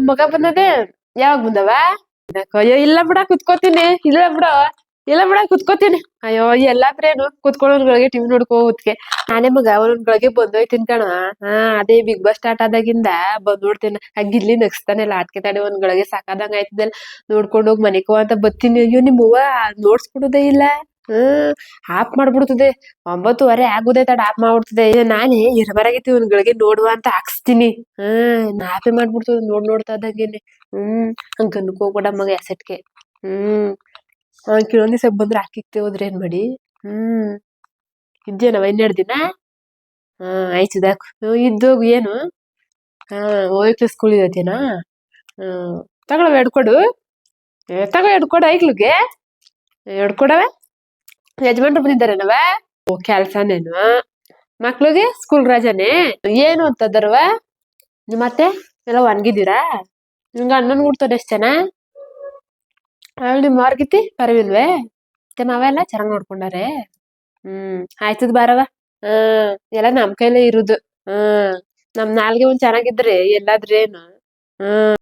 ಮಗ ಬಂದದೆ ಯಾವಾಗ ಬಂದವ ಅಯ್ಯೋ ಇಲ್ಲ ಬಿಡ ಕುತ್ಕೋತೀನಿ ಇಲ್ಲ ಬಿಡ ಇಲ್ಲ ಬಿಡ ಕುತ್ಕೋತೀನಿ ಅಯ್ಯೋ ಎಲ್ಲಾದ್ರೇನು ಕುತ್ಕೊಳ್ಳೋನ್ಗಳಿಗೆ ಟಿವಿ ನೋಡ್ಕೋ ಹೊತ್ಗೆ ನಾನೇ ಮಗ ಒಂದೊಂದ್ಗಳಿಗೆ ಬಂದೋಯ್ತೀನಿ ಕಣ ಹಾ ಅದೇ ಬಿಗ್ ಬಾಸ್ ಸ್ಟಾರ್ಟ್ ಆದಾಗಿಂದ ಬಂದ್ ನೋಡ್ತೀನಿ ಆ ಗಿಲ್ಲಿ ನಗ್ಸ್ತಾನೆಲ್ಲ ಆಟ್ಕೆ ತಡೆ ಒಂದ್ಗಳಿಗೆ ಸಾಕಾದಂಗ ಆಯ್ತದಲ್ಲ ನೋಡ್ಕೊಂಡ್ ಹೋಗ್ ಮನಿಕೋ ಅಂತ ಬತ್ತೀನಿ ಅಯ್ಯೋ ನಿಮ್ಮವ್ವ ನೋಡ್ಸ್ಕೊಡೋದೇ ಇಲ್ಲ ಆಫ್ ಮಾಡ್ಬಿಡ್ತದೆ 9:30 ಆಗುದೇ ತಡ ಆಫ್ ಮಾಡ್ಬಿಡ್ತದೆ ಅಯ್ಯೋ ನಾನೇ ಎರಮರಾಗೈತಿ ಒಂದ್ಗಳಿಗೆ ನೋಡುವ ಅಂತ ಹಾಕ್ಸ್ತೀನಿ ನಾಪೆ ಮಾಡ್ಬಿಡ್ತದೆ ನೋಡ್ತಾ ಇದ್ದಂಗೆನೆ ಹಂಗ್ ಅನ್ಕ್ ಹೋಗ್ಬೇಡ ಮಗ ಎಸೆಟ್ಗೆ ಕೆಲವೊಂದ್ ದಿವ್ಸ ಬಂದ್ರೆ ಹಾಕಿಕ್ತೆ ಹೋದ್ರೆ ಏನ್ ಮಾಡಿ ಇದ್ದೇನವ 12 ದಿನ ಆಯ್ತು ಇದಾಕು ಇದ್ದೋಗು ಏನು ಹೋಯ್ತು ಸ್ಕೂಲ್ ಇದತ್ತೇನಾ ತಗೊಳವ ಎಡ್ಕೊಡು ತಗೋ ಎಡ್ಕೊಡು ಐಕ್ಳಿಗೆ ಎಡ್ಕೊಡವ ಯಜಮಾನ್ರು ಬಂದಿದ್ದಾರೇನವ ಓ ಕೆಲ್ಸನೇನು ಮಕ್ಳಿಗೆ ಸ್ಕೂಲ್ ರಜಾನೆ ಏನು ಅಂತಂದರವ ಮತ್ತೆ ಎಲ್ಲ ಒನ್ಗಿದ್ದೀರಾ ನಿಮ್ಗ ಅಣ್ಣನ್ ಹುಡ್ತದೆ ಎಷ್ಟ್ ಜನ ನಿಮ್ ಮಾರ್ಗಿತಿ ಪರವಿಲ್ವೇ ಮತ್ತೆ ಮಾವೆಲ್ಲ ಚೆನ್ನಾಗ್ ನೋಡ್ಕೊಂಡಾರೆ ಆಯ್ತದ ಬಾರವ ಎಲ್ಲ ನಮ್ ಕೈಲೇ ಇರುದು ನಮ್ ನಾಲ್ಗೆ ಒಂದ್ ಚೆನ್ನಾಗಿದ್ರೆ ಎಲ್ಲಾದ್ರೇನು